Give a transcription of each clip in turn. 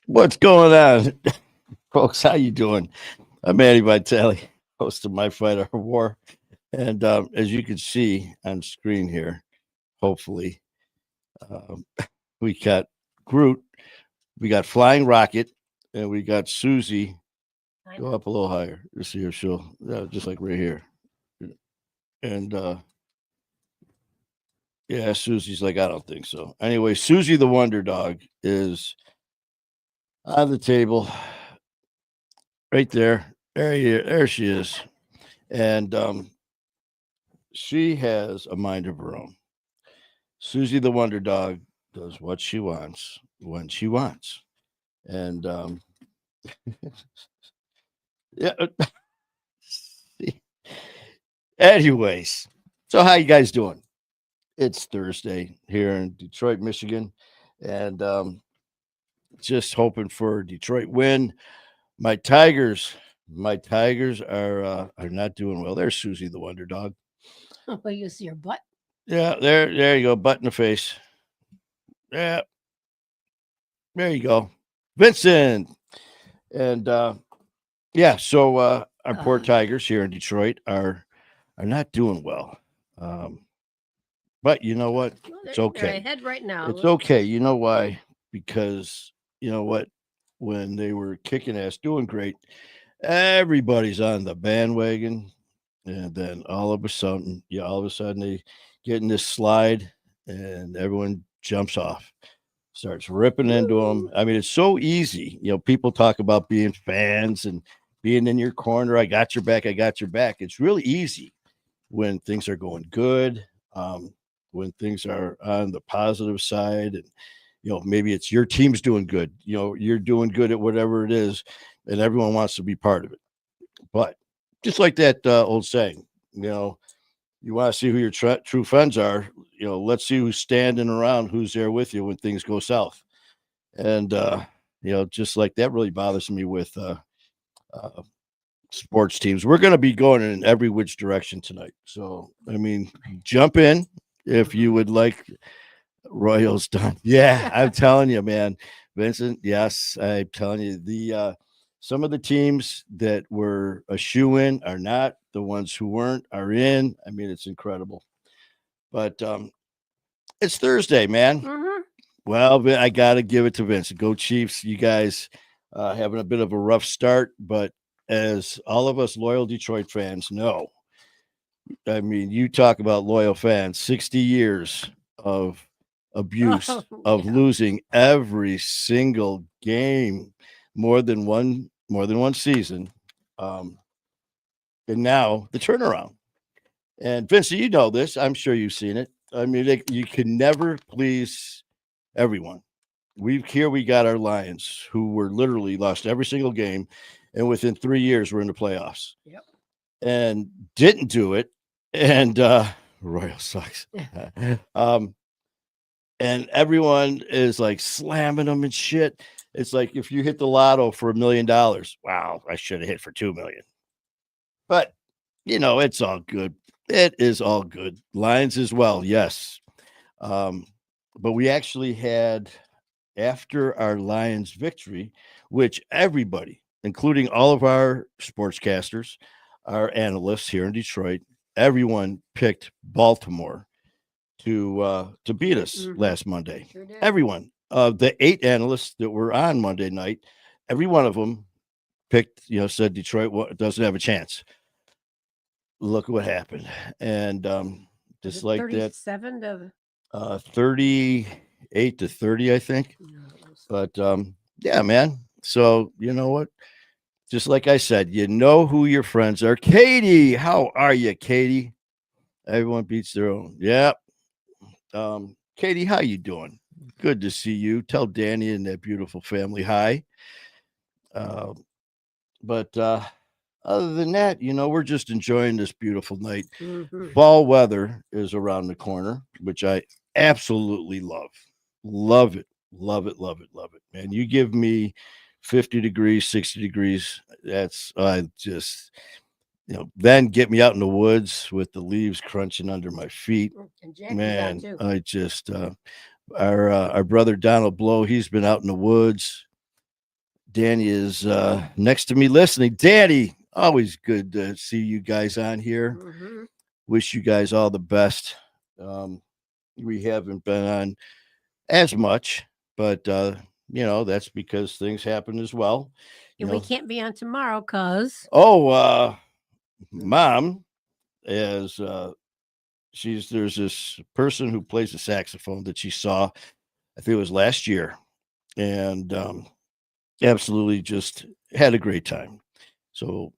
What's going on, folks? How you doing? I'm Manny Vitale, host of My Fight or War, and as you can see on screen here, hopefully, um, we got Groot, we got Flying Rocket, and we got Susie. Go up a little higher. You see her show, just like right here, and yeah, Susie's like, I don't think so. Anyway, Susie the Wonder Dog is on the table right there. There she is, and she has a mind of her own. Susie the Wonder Dog does what she wants when she wants. And yeah, anyways, so how you guys doing? It's Thursday here in Detroit, Michigan, and just hoping for a Detroit win. My Tigers, my Tigers are not doing well. There's Susie the Wonder Dog. Well, you see your butt. Yeah, there you go, butt in the face. Yeah, there you go, Vincent. And yeah, so our poor Tigers here in Detroit are not doing well. Um, but you know what? Well, It's they're okay. ahead right now. It's okay. You know why? Because you know what? When they were kicking ass, doing great, everybody's on the bandwagon, and then all of a sudden they get in this slide, and everyone jumps off, starts ripping into them. I mean, it's so easy. People talk about being fans and being in your corner. I got your back. I got your back. It's really easy when things are going good, when things are on the positive side, and maybe it's your team's doing good. You're doing good at whatever it is, and everyone wants to be part of it. But just like that old saying, you want to see who your true friends are. Let's see who's standing around, who's there with you when things go south. And just like that really bothers me with uh, sports teams. We're going to be going in every which direction tonight. So I mean, jump in if you would like. Royals done. Yeah, I'm telling you, man, Vincent. Yes, I'm telling you, the some of the teams that were a shoe in are not. The ones who weren't are in. I mean, it's incredible. But it's Thursday, man. Mm-hmm. Well, I got to give it to Vince. Go Chiefs. You guys having a bit of a rough start, but as all of us loyal Detroit fans know, I mean, you talk about loyal fans, 60 years of abuse, of Yeah. losing every single game, more than one season. Um, and now the turnaround. And Vince, you know this. I'm sure you've seen it. I mean, you can never please everyone. We got our Lions, who were literally lost every single game, and within 3 years we're in the playoffs, Yep. and didn't do it. And Royal sucks. um, and everyone is like slamming them and shit. It's like if you hit the lotto for $1 million, wow, I should have hit for 2 million. But it's all good. It is all good. Lions as well, yes. Um, but we actually had after our Lions victory, which everybody, including all of our sportscasters, our analysts here in Detroit, everyone picked Baltimore to beat us last Monday. Sure did. Everyone, the 8 analysts that were on Monday night, every one of them picked, said Detroit doesn't have a chance. Look what happened, and Was just it like that, 37 to 38-30, I think. no, it was- But yeah, man. So you know what? Just like I said, you know who your friends are. Katie, how are you, Katie? Everyone beats their own. Yep. Katie, how you doing? Good to see you. Tell Danny and that beautiful family hi. Uh, but other than that, we're just enjoying this beautiful night. Mhm. Fall weather is around the corner, which I absolutely love. Love it. Love it. Love it. Love it. Man, you give me 50 degrees, 60 degrees. That's I just then get me out in the woods with the leaves crunching under my feet. And Jackie's on Man, too. I just our brother Donald Blow, he's been out in the woods. Danny is next to me listening. Danny, always good to see you guys on here. Mhm. Wish you guys all the best. We haven't been on as much, but that's because things happen as well. You And we know, can't be on tomorrow because oh, mom is there's this person who plays the saxophone that she saw, I think it was last year, and absolutely just had a great time. So,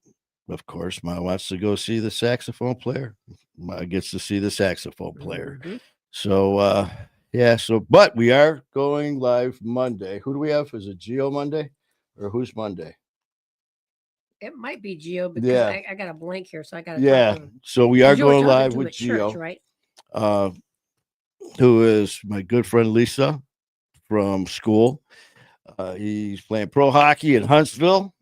of course, Ma wants to go see the saxophone player. Ma gets to see the saxophone player. Mhm. So, yeah. So, but we are going live Monday. Who do we have? Is it Geo Monday, or who's Monday? It might be Geo because Yeah, I got a blank here, so I got to talk yeah. to him. So we are You were going talking live to him with at church, Geo, right? uh, who is my good friend Lisa from school. He's playing pro hockey in Huntsville,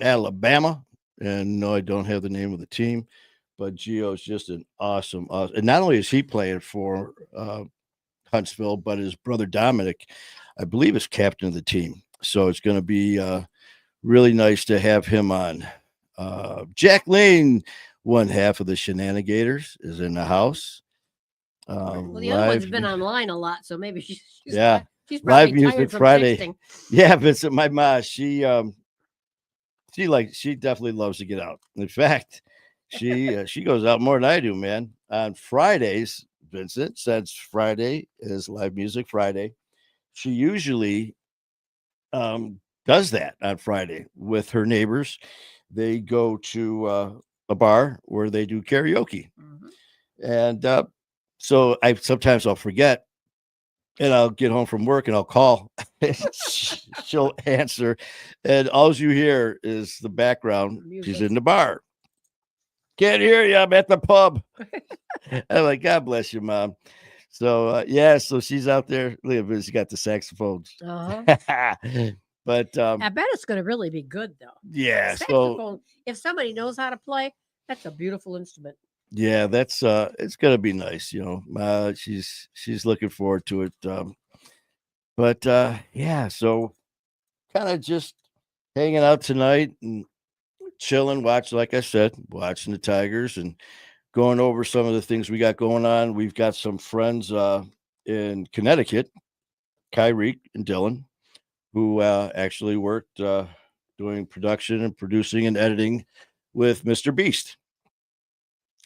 Alabama. And no, I don't have the name of the team, but Gio is just an awesome. And not only is he playing for Huntsville, but his brother Dominic, I believe, is captain of the team. So it's going to be really nice to have him on. Jack Lane, one half of the Shenanigators, is in the house. Well, the other one's Live, been online a lot, so maybe yeah, she's live probably music tired from Friday. texting. Yeah, Vincent, my ma, she definitely loves to get out. In fact, she goes out more than I do, man. On Fridays, Vincent, since Friday is Live Music Friday, she usually does that on Friday with her neighbors. They go to a bar where they do karaoke, Mhm. and so I sometimes I'll forget, and I'll get home from work and I'll call. She'll answer, and all you hear is the background. She's Music. in the bar. Can't hear you. I'm at the pub. I'm like, God bless you, mom. So yeah, so she's out there. Look at this. She got the saxophone. Uh-huh. But I bet it's going to really be good, though. yeah, so Saxophone, if somebody knows how to play, that's a beautiful instrument. yeah, that's it's gonna be nice. She's looking forward to it. But yeah, so kind of just hanging out tonight and chilling, like I said, watching the Tigers and going over some of the things we got going on. We've got some friends in Connecticut, Kyrie and Dylan, who actually worked doing production and producing and editing with Mr. Beast.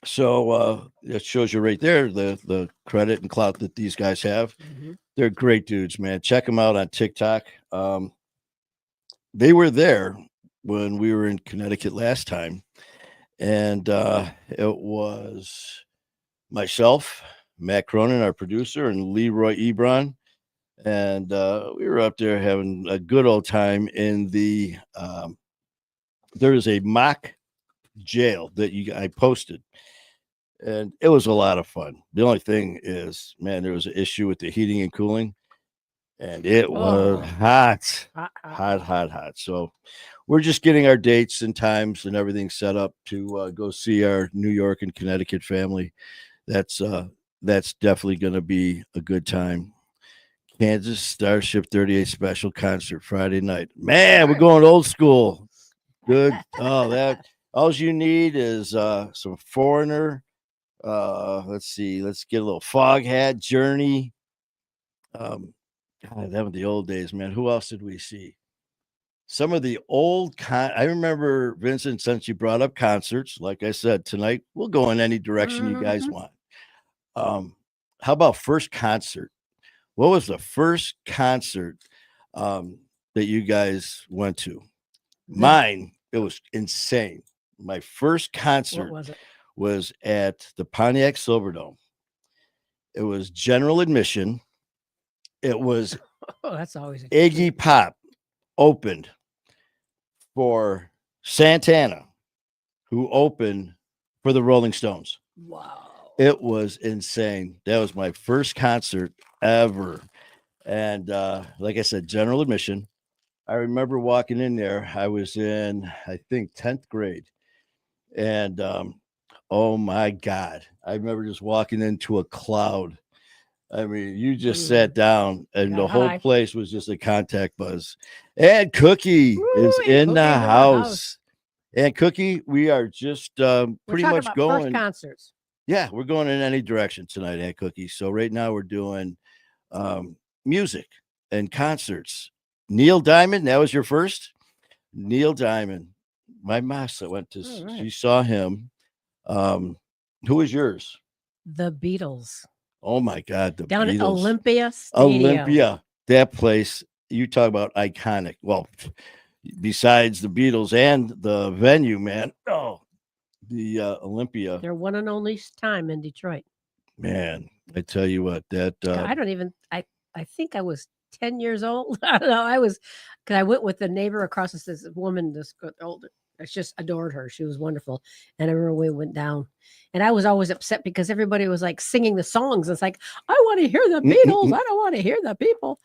So it shows you right there the credit and clout that these guys have. Hmm. They're great dudes, man. Check them out on TikTok. They were there when we were in Connecticut last time, and it was myself, Matt Cronin, our producer, and Leroy Ebron. And we were up there having a good old time in the there is a mock jail that I posted, and it was a lot of fun. The only thing is, man, there was an issue with the heating and cooling, and it was Oh, hot, hot, hot, hot, hot. hot, hot. So we're just getting our dates and times and everything set up to go see our New York and Connecticut family. That's that's definitely going to be a good time. Kansas Starship 38 special concert Friday night. Man, we're Sure. going old school. Good. Oh, that all you need is some Foreigner. Let's see. Let's get a little Foghat Journey. God, that was the old days, man. Who else did we see? Some of the old I remember, Vincent, since you brought up concerts, like I said, tonight we'll go in any direction you guys Mhm. want. How about first concert? What was the first concert that you guys went to? The Mine, it was insane. My first what concert was it? was at the Pontiac Silverdome. It was general admission. It was Oh, that's always a treat. Iggy Pop opened for Santana, who opened for the Rolling Stones. Wow. It was insane. That was my first concert ever. And like I said, general admission. I remember walking in there. I was in, I think, 10th grade. And oh my God, I remember just walking into a cloud I mean, you just Mm. sat down and Got the whole high. place was just a contact buzz. And Cookie is Woo, and in the Cookie's in the house. And Cookie, we are just We're pretty talking much about first going. concerts. Yeah, we're going in any direction tonight, Aunt Cookie. So right now we're doing music and concerts. Neil Diamond, that was your first? Neil Diamond. My master went to, All right. she saw him. Who was yours? The Beatles Oh my God, the down at Beatles. Olympia Stadium. Olympia, that place. You talk about iconic. Well, besides the Beatles and the venue, man. Oh, the Olympia, Their one and only time in Detroit. man. I tell you what, that I don't even. I think I was 10 years old. I don't know. I was because I went with the neighbor across this woman. This older. I just adored her. She was wonderful. And I remember we went down, and I was always upset because everybody was like singing the songs. It's like I want to hear the Beatles. I don't want to hear the people.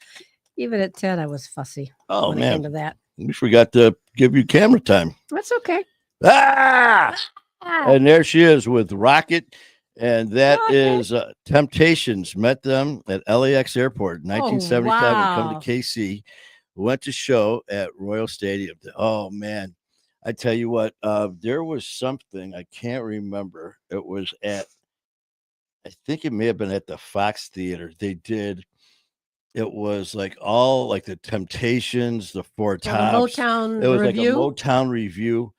Even at 10, I was fussy. Oh when it came man, to that. we forgot to give you camera time. That's okay. Ah, Ah, and there she is with Rocket. And that Rocket. is Temptations. Met them at LAX Airport, 1977. Come wow. to KC. Went to show at Royal Stadium. Oh man, I tell you what, there was something I can't remember. It was at, I think it may have been at the Fox Theater. They did. It was like all like the Temptations, the Four So the Tops. Motown It was review. like a Motown review.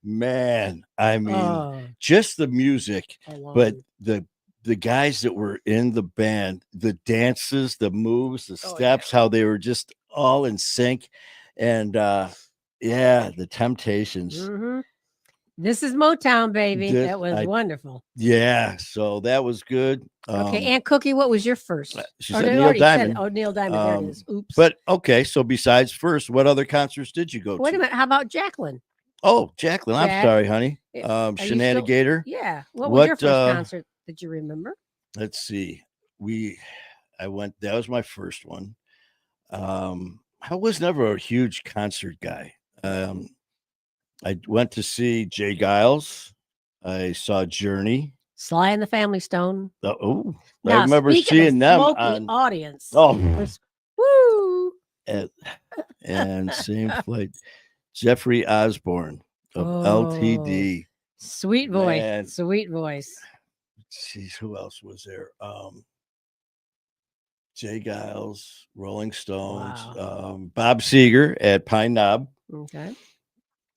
Man, I mean, Oh, just the music, I love but it. the guys that were in the band, the dances, the moves, the Oh, yeah. steps, how they were just all in sync. And yeah, the Temptations. Mhm. This is Motown, baby. This- That was I- wonderful. Yeah, so that was good. Okay, Aunt Cookie, what was your first? She Or said they Neil already said- Diamond. oh, Neil Diamond. There it is. Oops. But okay, so besides first, what other concerts did you go wait to? a minute. How about Jacqueline? Oh, Jacqueline. I'm Jack, sorry, honey. you still- Shenanigator. Yeah. What was your What, first concert that you remember? Let's see. I went, that was my first one. I was never a huge concert guy. I went to see Jay Giles. I saw Journey. Sly and the Family Stone. Oh, Now, I remember speaking of seeing them smoky on. audience. Oh, Woo! and same flight. Jeffrey Osborne of Oh. LTD. Sweet voice. Man. Sweet voice. Jeez, who else was there? Jay Giles, Rolling Stones, Bob Seger at Pine Knob. Okay.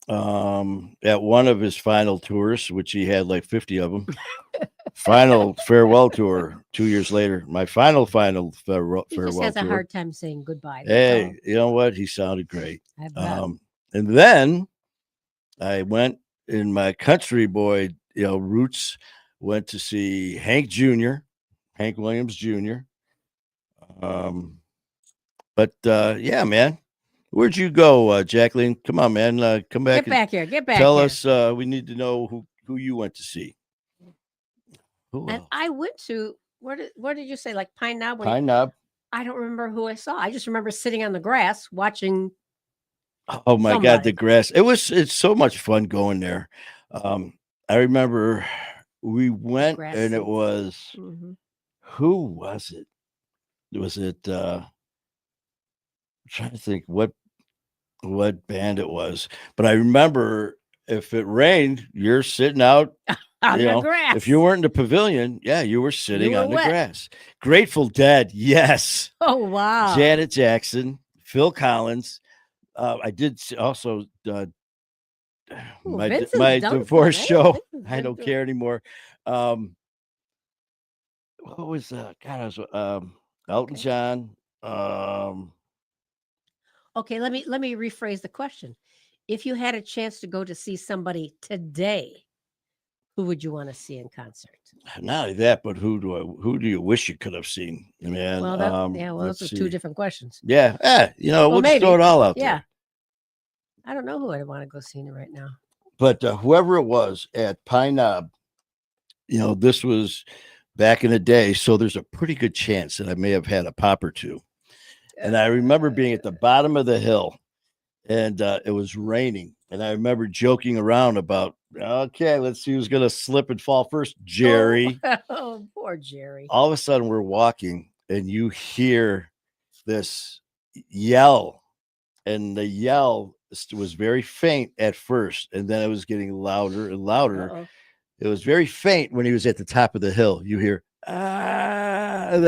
At one of his final tours, which he had like 50 of them. Final farewell tour 2 years later. My final farewell He just has a tour. hard time saying goodbye. that's Hey, all. you know what? He sounded great. I bet. And then I went in my country boy, roots, went to see Hank Jr., Hank Williams Jr. But yeah, man, where'd you go, Jacqueline? Come on, man, come back. Get back here. Get back Tell here. us. We need to know who you went to see. Who And else? I went to where did you say, like Pine Knob? Pine Knob. I don't remember who I saw. I just remember sitting on the grass watching. Oh my God, Somebody. the grass. It's so much fun going there. I remember we went grass and it seats. was, Mhm. who was it? Was it I'm trying to think what band it was, but I remember if it rained, you're sitting out. On You the know, grass. If you weren't in the pavilion, yeah, you were sitting were on the wet. grass. Grateful Dead, yes. Oh wow. Janet Jackson, Phil Collins. I did also Ooh, my Vincent's my done divorce fun, eh? show. Vincent's I been don't through care it. anymore. What was God? I was Elton Okay. John. Okay, let me rephrase the question. If you had a chance to go to see somebody today, who would you want to see in concert? Not only that, but who do you wish you could have seen, man? Well, those let's are see. two different questions. Yeah, we'll just throw maybe. it all out Yeah. there. I don't know who I'd want to go see right now. But whoever it was at Pine Knob, this was back in the day, so there's a pretty good chance that I may have had a pop or two. And I remember being at the bottom of the hill, and it was raining, and I remember joking around about, okay, let's see who's gonna slip and fall first, Jerry. Oh, poor Jerry. All of a sudden, we're walking and you hear this yell, and the yell was very faint at first, and then it was getting louder and louder. Uh-oh. It was very faint when he was at the top of the hill. You hear ah, and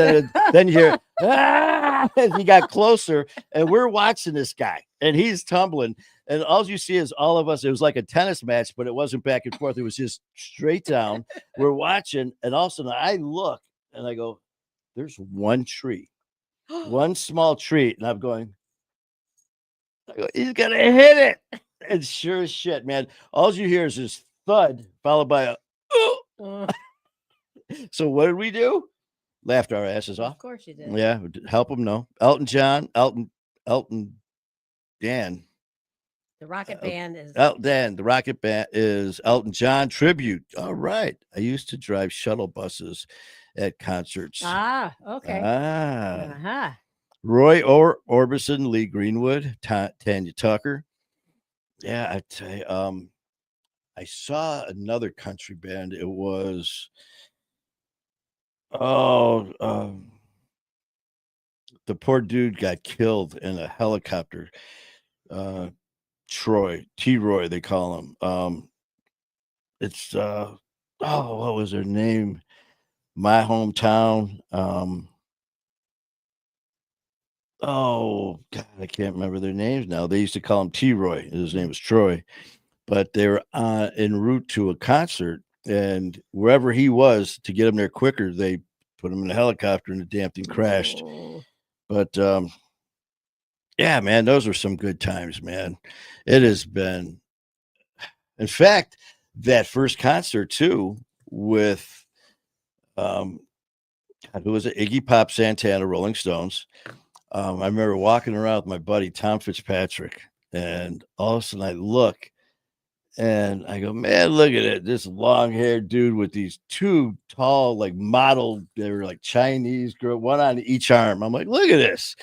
then you hear ah, as he got closer, and we're watching this guy, and he's tumbling, and all you see is all of us. It was like a tennis match, but it wasn't back and forth. It was just straight down. We're watching, and all of a sudden I look and I go, "There's one tree, one small tree," and I'm going, "He's gonna hit it!" And sure as shit, man, all you hear is this thud followed by a. "Oh." Uh, So what did we do? Laughed our asses off. of course you did. Yeah, help him. No, Elton John, Elton Dan, The Rocket Band is Elton Dan. The Rocket Band is Elton John tribute. All right. I used to drive shuttle buses at concerts. okay. Uh-huh. Roy Orbison, Lee Greenwood, Tanya Tucker. Yeah, I tell you, I saw another country band. It was the poor dude got killed in a helicopter. T-Roy, they call him. It's what was their name? My hometown. Oh God, I can't remember their names now. They used to call him T-Roy. His name was Troy, but they were en route to a concert, and wherever he was to get him there quicker, they put him in a helicopter, and the damn thing crashed. Oh. But yeah, man, those were some good times, man. It has been, in fact, that first concert too with who was it? Iggy Pop, Santana, Rolling Stones. I remember walking around with my buddy Tom Fitzpatrick, and all of a sudden I look and I go, man, look at it. This long haired dude with these two tall, like model, they were like Chinese girl, one on each arm. I'm like, look at this.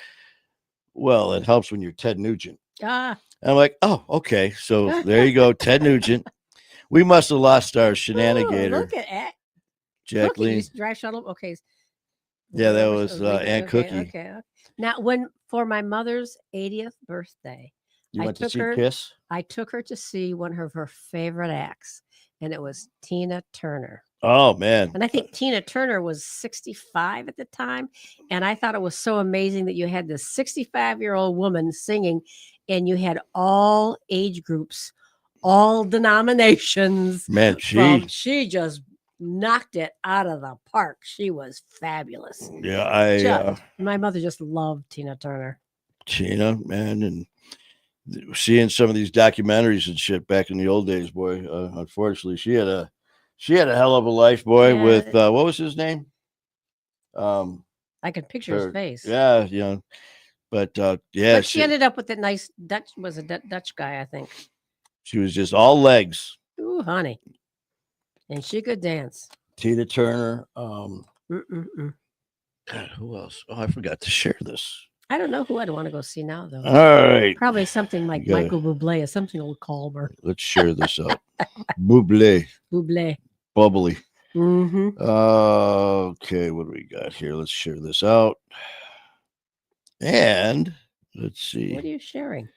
Well, it helps when you're Ted Nugent. Ah. And I'm like, oh, okay. So there you go, Ted Nugent. We must have lost our Oh, shenanigator. look at Cookie Jacqueline. used to drive shuttle. Okay. Yeah, that Whatever, was Lincoln, Aunt okay, Cookie. okay. Now, for my mother's 80th birthday, You I went to took see her- Kiss? I took her to see one of her favorite acts, and it was Tina Turner. Oh, man. And I think Tina Turner was 65 at the time. And I thought it was so amazing that you had this 65-year-old woman singing, and you had all age groups, all denominations. Man, She just knocked it out of the park. She was fabulous. yeah, My mother just loved Tina Turner. Tina, man, and seeing some of these documentaries and shit back in the old days, boy. Unfortunately, she had a hell of a life, boy. Yeah. With what was his name? I could picture his face. Yeah, you know, but yeah, But she ended up with that nice Dutch guy, I think. she was just all legs. Ooh, honey. And she could dance. Tina Turner. Mm-mm-mm. God, who else? Oh, I forgot to share this. I don't know who I'd want to go see now, though. All right, Probably something like You gotta- Michael Bublé or something old Calmer. let's share this out. Bublé, Bublé. bubbly. Mm-hmm. Okay, what do we got here? Let's share this out. And let's see. What are you sharing?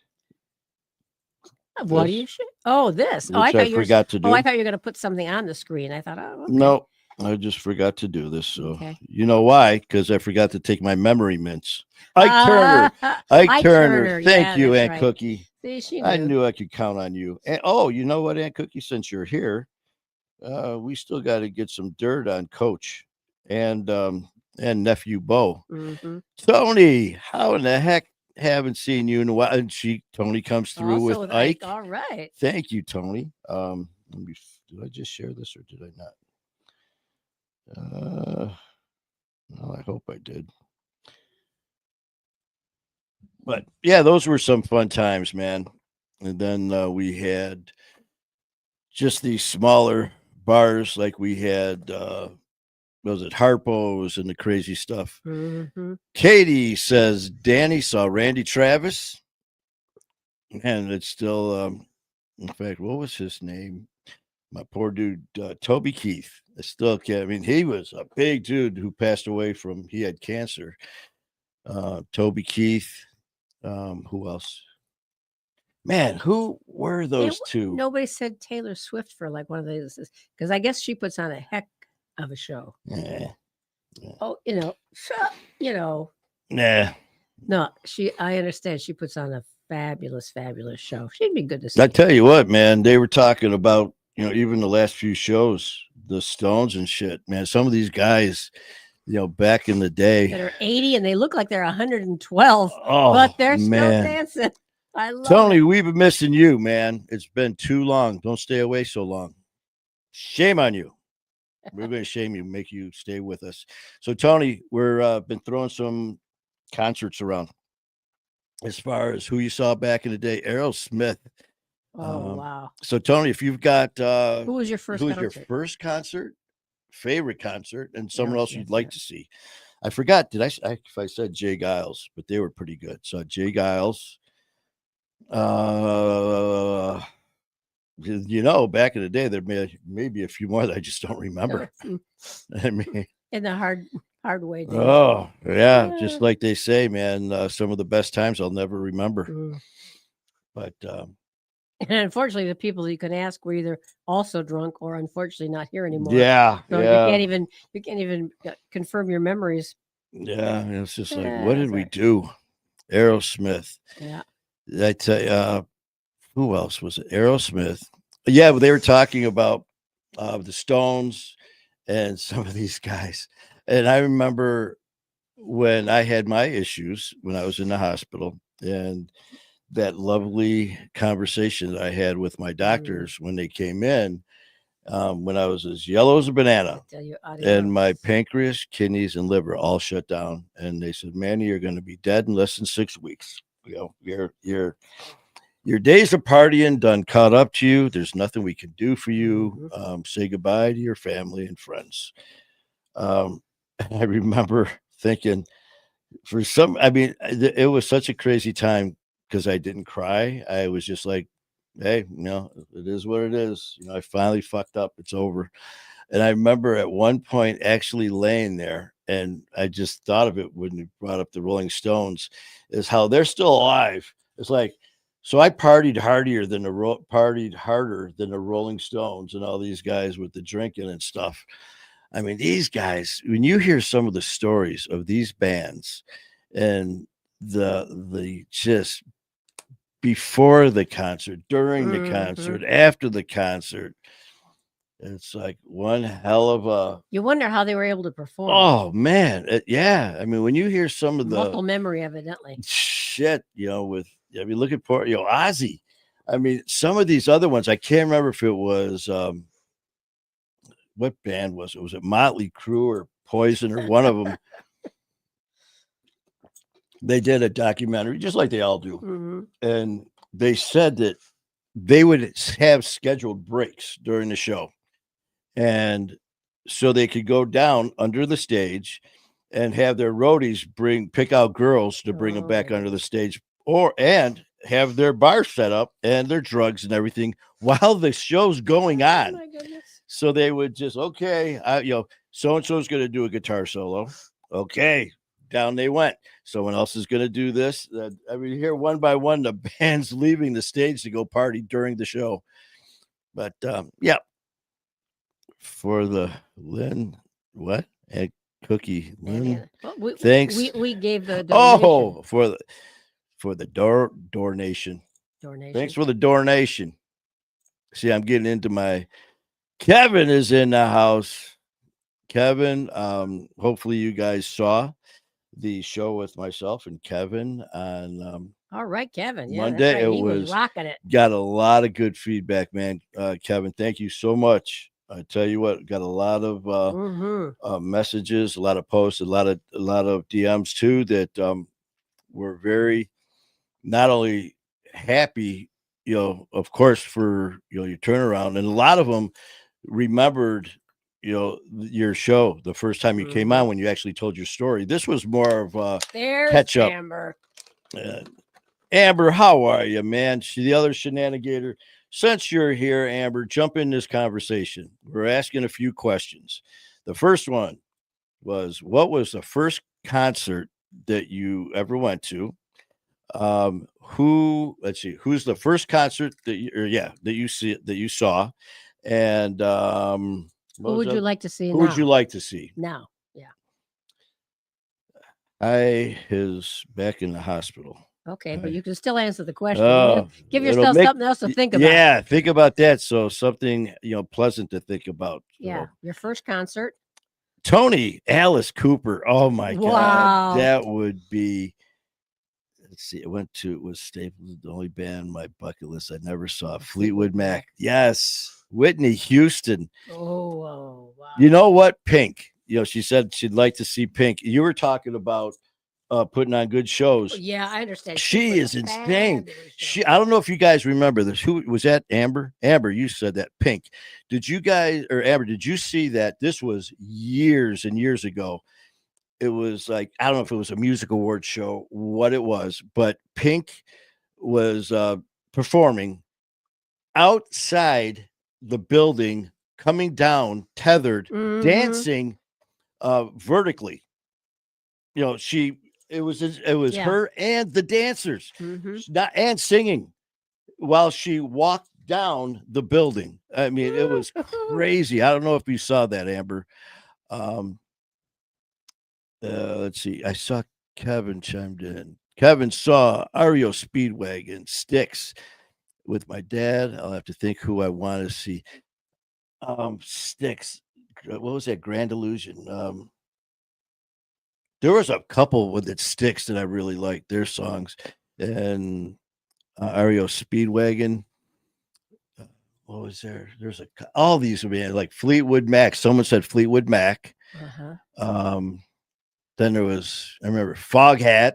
What are This. you sharing? Oh, this. Oh, Which I forgot to do. Oh, I thought you were going to put something on the screen. I thought, oh, okay. No, I just forgot to do this. So Okay. you know why? Because I forgot to take my memory mints. Ike Turner. Ike Ike Turner. Turner, Thank yeah, you, that's Aunt right. Cookie. See, she I knew. knew I could count on you. And oh, you know what, Aunt Cookie? Since you're here, we still got to get some dirt on Coach and nephew Bo. Mhm. Tony, how in the heck haven't seen you in a while? And Tony comes through Also with Ike. All right. Thank you, Tony. Did I just share this or did I not? Well, I hope I did. But yeah, those were some fun times, man. And then we had just these smaller bars, like we had was it Harpo's and the crazy stuff. Mm-hmm. Katie says Danny saw Randy Travis, and it's still in fact, what was his name? my poor dude, Toby Keith. I still can't. I mean, he was a big dude who passed away he had cancer. Toby Keith. Who else? Man, who were those two? Nobody said Taylor Swift for like one of those, because I guess she puts on a heck of a show. Yeah. Oh, you know. Nah. No, I understand she puts on a fabulous, fabulous show. She'd be good to see. I tell you what, man, they were talking about, even the last few shows, the Stones and shit, man. Some of these guys, back in the day that are 80 and they look like they're 112, oh, but they're still man. dancing. I love Tony, it. we've been missing you, man. It's been too long. Don't stay away so long. Shame on you. We're going to shame you, make you stay with us. So, Tony, we're been throwing some concerts around. As far as who you saw back in the day, Aerosmith. Oh, wow. So, Tony, if you've got who was your first concert? Your first concert, favorite concert, and someone else you'd like to see? I forgot. Did if I said Jay Giles, but they were pretty good. So Jay Giles. Back in the day, there may be a few more that I just don't remember. I mean, in the hard way. Oh, yeah. Just like they say, man, some of the best times I'll never remember. But and unfortunately, the people you can ask were either also drunk or unfortunately not here anymore. Yeah. So you can't even confirm your memories. Yeah. It's just like, what did we do? Aerosmith. Yeah. I tell you, who else was it? Aerosmith. Yeah, but they were talking about the Stones and some of these guys. And I remember when I had my issues when I was in the hospital, and that lovely conversation that I had with my doctors when they came in, when I was as yellow as a banana, and my pancreas, kidneys, and liver all shut down. And they said, Manny, you're going to be dead in less than 6 weeks. Your days of partying done caught up to you. There's nothing we can do for you. Say goodbye to your family and friends. I remember thinking it was such a crazy time because I didn't cry. I was just like, hey, it is what it is. I finally fucked up. It's over. And I remember at one point actually laying there, and I just thought of it when you brought up the Rolling Stones, is how they're still alive. It's like, so I partied harder than the Rolling Stones and all these guys with the drinking and stuff. I mean, these guys, when you hear some of the stories of these bands and the just before the concert, during the concert, after the concert, it's like one hell of a. You wonder how they were able to perform. Oh man, yeah. I mean, when you hear some of the muscle memory, evidently. Shit, look at Ozzy. I mean, some of these other ones, I can't remember if it was what band was it? Was it Motley Crue or Poison or one of them? They did a documentary, just like they all do, and they said that they would have scheduled breaks during the show. And so they could go down under the stage and have their roadies pick out girls to bring them back under the stage, and have their bar set up and their drugs and everything while the show's going on. Oh my goodness. So they would just, okay, so-and-so is going to do a guitar solo. Okay, down they went. Someone else is going to do this. Here one by one, the band's leaving the stage to go party during the show. But yeah. For the Lynn, what? Egg cookie, Lynn. Well, thanks. We gave the donation. For the door nation. Thanks for the donation. See, I'm getting into my. Kevin is in the house. Kevin, hopefully you guys saw the show with myself and Kevin on. All right, Kevin. Yeah, Monday. Right. He was rocking it. Got a lot of good feedback, man. Kevin, thank you so much. I tell you what, got a lot of messages, a lot of posts, a lot of DMs too that were very not only happy, of course, for your turnaround, and a lot of them remembered, your show the first time you came on when you actually told your story. This was more of a catch up. Amber. Amber, how are you, man? She the other shenanigator. since you're here, Amber, jump in this conversation. We're asking a few questions. The first one was, what was the first concert that you ever went to? Let's see, who's the first concert that you saw? And what Who was would you that? like to see Who would you now? like to see? Now. Yeah. I is back in the hospital. Okay, but I- you can still answer the question. Oh, Give it'll yourself make something else to think about. yeah, think about that. So something pleasant to think about. Yeah. So Your first concert. Tony Alice Cooper. Oh my God, Wow. that would be. Let's see. It was Staples, the only band on my bucket list I never saw. Fleetwood Mac. Yes. Whitney Houston. Oh, wow. You know what? Pink. She said she'd like to see Pink. You were talking about putting on good shows. Yeah, I understand. She Pink is was a insane. fabulous I show. don't know if you guys remember this. Who was that? Amber? Amber, you said that. Pink. Did you guys, or Amber, did you see that? This was years and years ago. It was like, I don't know if it was a music award show, what it was, but Pink was performing outside the building, coming down, tethered, Mhm. dancing vertically. It was Yeah. her and the dancers, Mhm. not and singing while she walked down the building. I mean, it was crazy. I don't know if you saw that, Amber. Let's see. I saw Kevin chimed in. Kevin saw REO Speedwagon Sticks with my dad. I'll have to think who I want to see. Sticks. What was that? Grand Illusion. There was a couple with it Sticks that I really liked their songs, and REO Speedwagon. What was there? There's all these man like Fleetwood Mac. Someone said Fleetwood Mac. Uh-huh. Then there was, I remember, Foghat.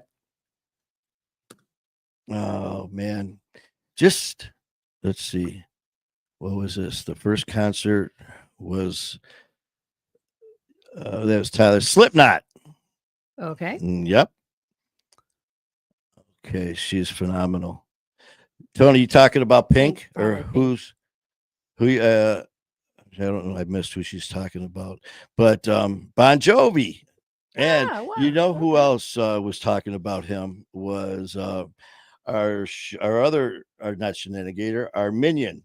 Oh man, just let's see. What was this? The first concert was that was Tyler Slipknot. Okay. Yep. Okay, she's phenomenal. Tony, you talking about Pink, or probably Pink. who? I don't know. I missed who she's talking about, but Bon Jovi. And Ah, wow. you know who Okay. else was talking about him was our not Shenanigator, our minion,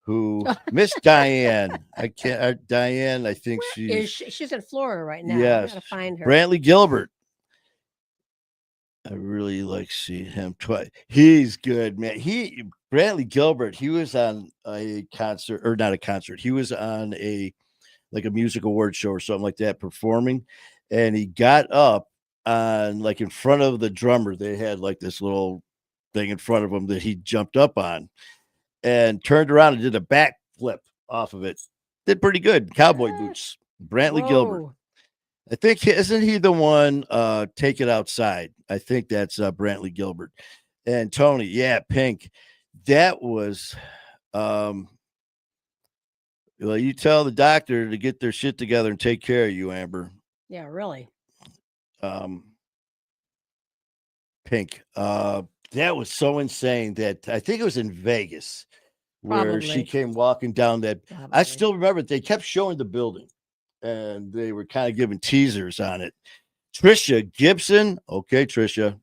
who Miss Diane. I can't. Diane. I think Where is she's she's in Florida right now. I yes. gotta find her. Brantley Gilbert. I really like seeing him twice. He's good, man. Brantley Gilbert. He was on a concert, or not a concert. He was on a music award show or something like that, performing, and he got up on like in front of the drummer. They had like this little thing in front of him that he jumped up on, and turned around and did a backflip off of it. Did pretty good. Cowboy boots. Brantley Gilbert. Whoa. I think isn't he the one Take It Outside? I think that's Brantley Gilbert. And Tony, yeah, Pink. That was well, you tell the doctor to get their shit together and take care of you, Amber. Yeah, really. Pink. That was so insane that I think it was in Vegas where she Probably. came walking down that. I Probably. still remember they kept showing the building and they were kind of giving teasers on it. Trisha Gibson. Okay, Trisha.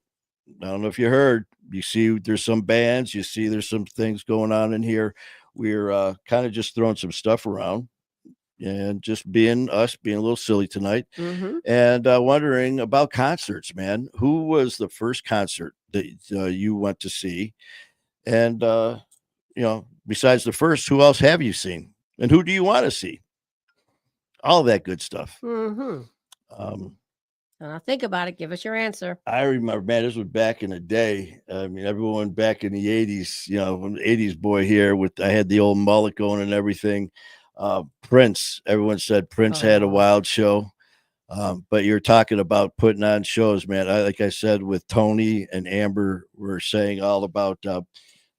I don't know if you heard. You see, there's some bands. You see, there's some things going on in here. We're kind of just throwing some stuff around and just being us, being a little silly tonight, Mhm. and wondering about concerts, man. Who was the first concert that you went to see? And, besides the first, who else have you seen? And who do you want to see? All that good stuff. Mhm. Now think about it. Give us your answer. I remember, man, this was back in the day. I mean, everyone back in the 80s, I'm an 80s boy here I had the old mullet going and everything. Prince, everyone said Prince had a Oh. wild show. But you're talking about putting on shows, man. Like I said, with Tony and Amber, we're saying all about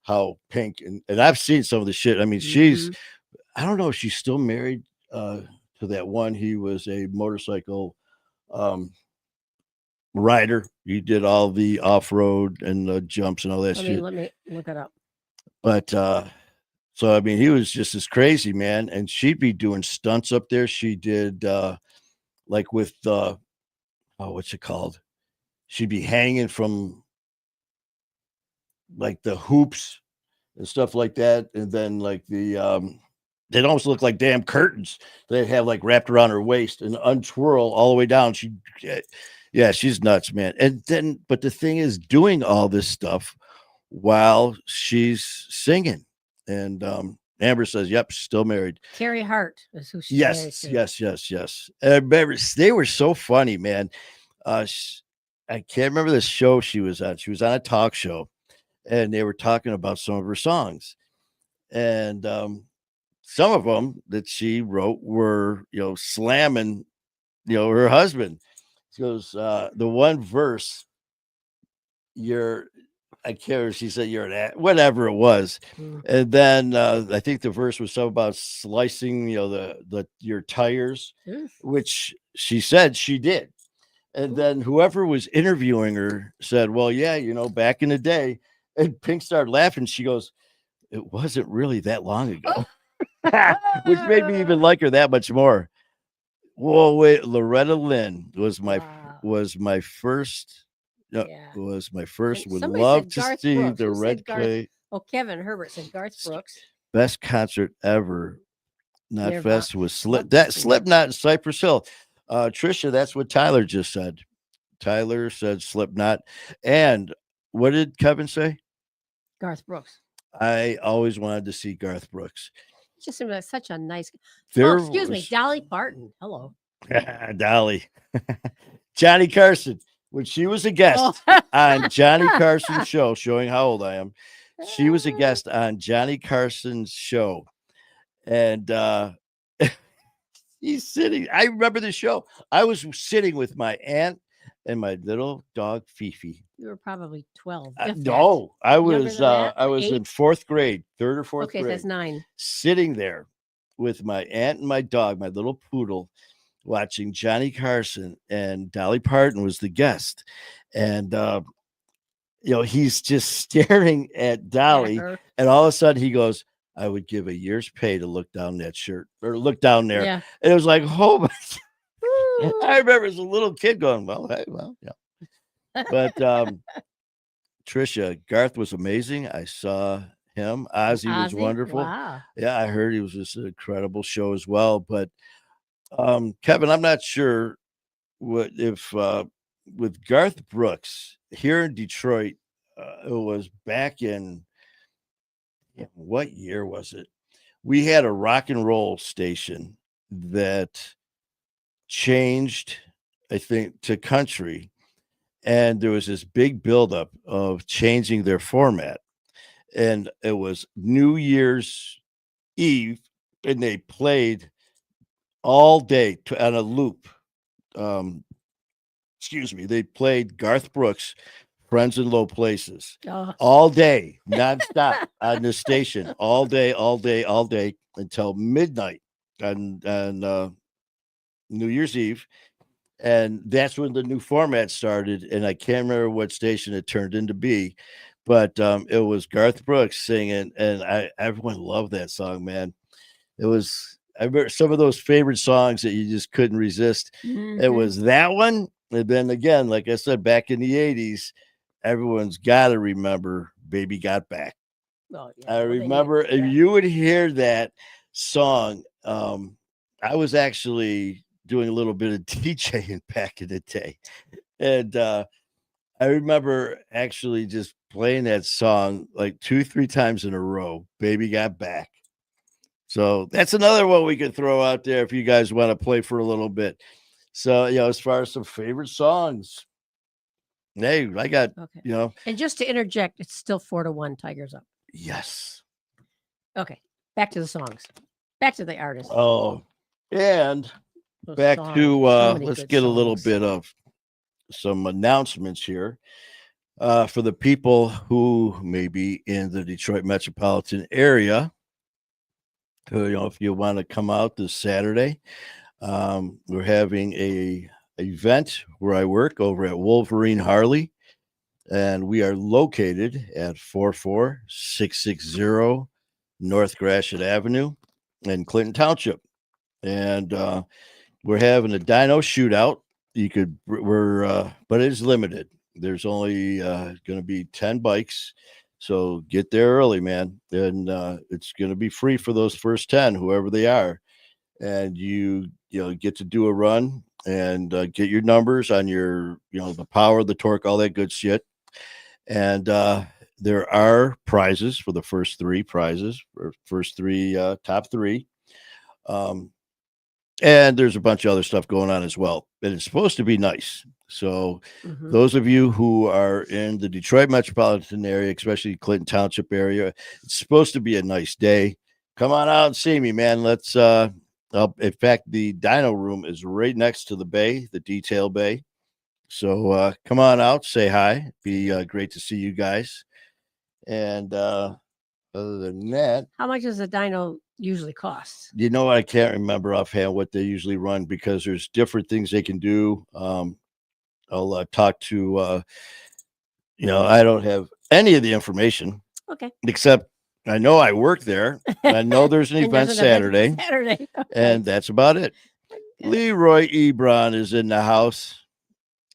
how Pink, and I've seen some of the shit. I mean, Mhm. I don't know if she's still married to that one. He was a motorcycle rider. He did all the off road and the jumps and all that shit. Let me look it up. But So I mean, he was just as crazy, man. And she'd be doing stunts up there. She did like with what's it called? She'd be hanging from like the hoops and stuff like that. And then like they'd almost look like damn curtains they'd have like wrapped around her waist and untwirl all the way down. Yeah, she's nuts, man. And then, but the thing is, doing all this stuff while she's singing. And Amber says, "Yep, she's still married." Carrie Hart is who she's married Yes, to. yes. Remember, they were so funny, man. I can't remember the show she was on. She was on a talk show, and they were talking about some of her songs, and some of them that she wrote were, slamming, her husband. She goes, the one verse, I can't remember, she said, "You're an whatever it was." Mm. And then I think the verse was something about slicing, your tires, Oof. which she said she did. And then whoever was interviewing her said, "Well, yeah, back in the day," and Pink started laughing. She goes, "It wasn't really that long ago," which made me even like her that much more. Whoa, wait, Loretta Lynn was my first. No, Yeah. was my first. And Would somebody love said to Garth see Brooks. the Who said red Garth- clay. Oh, Kevin Herbert said Garth Brooks. Best concert ever. Not Nirvana. fest was What that was the- Slipknot in Cypress Hill. Trisha, that's what Tyler just said. Tyler said Slipknot. And what did Kevin say? Garth Brooks. I always wanted to see Garth Brooks. It just seemed like such a nice. There Oh, excuse me, was- Dolly Parton. Hello. Dolly. Johnny Carson. When she was a guest Oh. on Johnny Carson's show, showing how old I am, she was a guest on Johnny Carson's show. And he's sitting. I remember the show. I was sitting with my aunt and my little dog Fifi. You were probably 12. if that. No, I Younger was than that, I or was in 8? fourth grade, third or fourth Okay, grade, that's 9. sitting there with my aunt and my dog, my little poodle, watching Johnny Carson, and Dolly Parton was the guest. And he's just staring at Dolly, Her. and all of a sudden he goes, "I would give a year's pay to look down that shirt or look down there." Yeah. And it was like, oh my Woo. I remember as a little kid going, "Well, hey, well, yeah." But Trisha, Garth was amazing. I saw him. Ozzy was wonderful. Wow. Yeah, I heard he was just an incredible show as well. But Kevin, I'm not sure what if with Garth Brooks here in Detroit, it was back in what year was it? We had a rock and roll station that changed, I think, to country, and there was this big buildup of changing their format, and it was New Year's Eve, and they played all day on a loop. Excuse me, they played Garth Brooks, Friends in Low Places, Oh, all day, nonstop on the station, all day until midnight on New Year's Eve. And that's when the new format started. And I can't remember what station it turned into be, but it was Garth Brooks singing, and everyone loved that song, man. I remember some of those favorite songs that you just couldn't resist. It mhm. was that one. And then again, like I said, back in the 80s, everyone's got to remember Baby Got Back. Oh, yeah. I Well, they need- remember if yeah. you would hear that song. I was actually doing a little bit of DJing back in the day. And I remember actually just playing that song like 2-3 times in a row. Baby Got Back. So that's another one we could throw out there if you guys want to play for a little bit. So, as far as some favorite songs, hey, I got, Okay. And just to interject, it's still 4-1 Tigers up. yes. Okay. Back to the songs. Back to the artists. Oh, and Those back songs. to So many let's good get a little songs. bit of some announcements here for the people who may be in the Detroit metropolitan area. If you want to come out this Saturday, we're having a event where I work over at Wolverine Harley, and we are located at 44660 North Gratiot Avenue in Clinton Township. And we're having a dyno shootout. But it's limited. There's only going to be 10 bikes. So get there early, man. And it's going to be free for those first 10, whoever they are. And you get to do a run and get your numbers on your, the power, the torque, all that good shit. And there are prizes for the first three prizes, or first three, top three. And there's a bunch of other stuff going on as well. And it's supposed to be nice. So those of you who are in the Detroit metropolitan area, especially Clinton Township area, it's supposed to be a nice day. Come on out and see me, man. Let's in fact, the dyno room is right next to the bay, the detail bay. So come on out, say hi. Be great to see you guys. And other than that, how much does a dyno usually cost? I can't remember offhand what they usually run, because there's different things they can do. I'll talk to I don't have any of the information. Okay. Except I know I work there. I know there's an event Saturday. Okay. And that's about it. Okay. Leroy Ebron is in the house.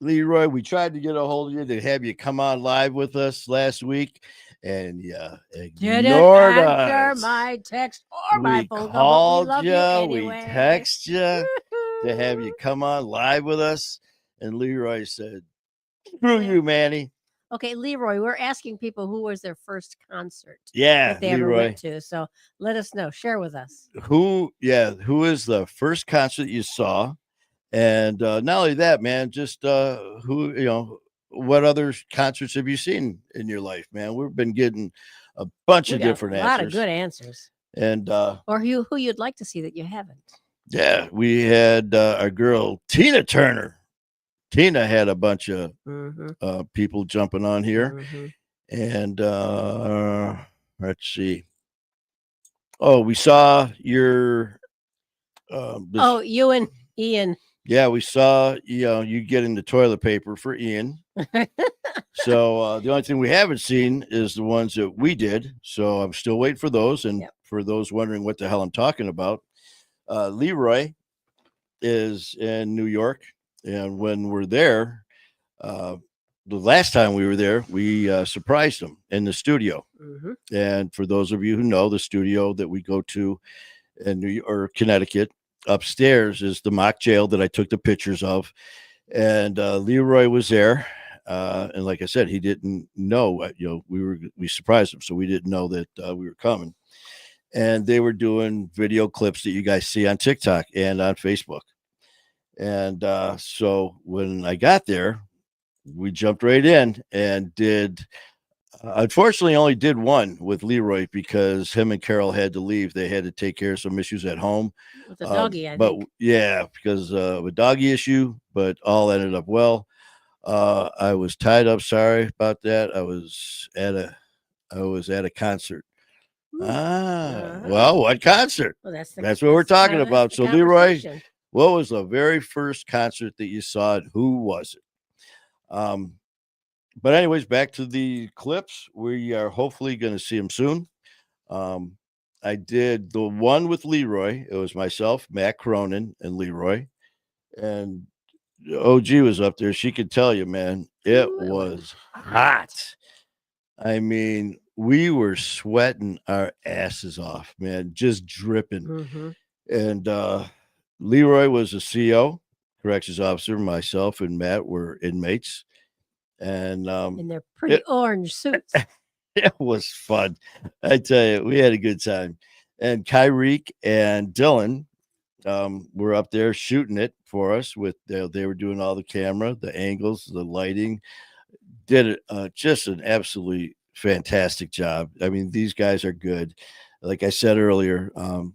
Leroy, we tried to get a hold of you to have you come on live with us last week, and ignored us. My text or my phone call. Called you, anyway. We text you to have you come on live with us, and Leroy said, "Screw you, Manny." Okay, Leroy, we're asking people who was their first concert. Yeah, that they Leroy. ever went to. So let us know. Share with us. Who is the first concert you saw? And not only that, man, just what other concerts have you seen in your life, man? We've been getting a bunch of different answers. A lot of good answers. And or who you'd like to see that you haven't. Yeah, we had our girl Tina Turner. Tina had a bunch of people jumping on here. And let's see. Oh, we saw your you and Ian. Yeah, we saw you getting the toilet paper for Ian. So the only thing we haven't seen is the ones that we did. So I'm still waiting for those. And for those wondering what the hell I'm talking about, Leroy is in New York. And when we're there, the last time we were there, we surprised him in the studio. And for those of you who know, the studio that we go to in New York or Connecticut, upstairs is the mock jail that I took the pictures of. And Leroy was there. And like I said, he didn't know, we surprised him. So we didn't know that we were coming. And they were doing video clips that you guys see on TikTok and on Facebook. And so when I got there, we jumped right in and did, unfortunately only did one with Leroy because him and Carol had to leave. They had to take care of some issues at home. With the doggy, I but think. Yeah, because of a doggy issue, but all ended up well. I was tied up. Sorry about that. I was at a concert. Well, what concert? Well, that's what we're talking about. So Leroy, what was the very first concert that you saw and who was it? But anyways, back to the clips. We are hopefully going to see him soon. I did the one with Leroy. It was myself, Matt Cronin, and Leroy. And OG was up there. She could tell you, man, it was hot. I mean, we were sweating our asses off, man, just dripping. And Leroy was a CO, corrections officer. Myself and Matt were inmates. And in their pretty orange suits. It was fun. I tell you, we had a good time. And Kyreek and Dylan were up there shooting it for us with they were doing all the camera, the angles, the lighting. Did just an absolutely fantastic job. I mean, these guys are good. Like I said earlier, I don't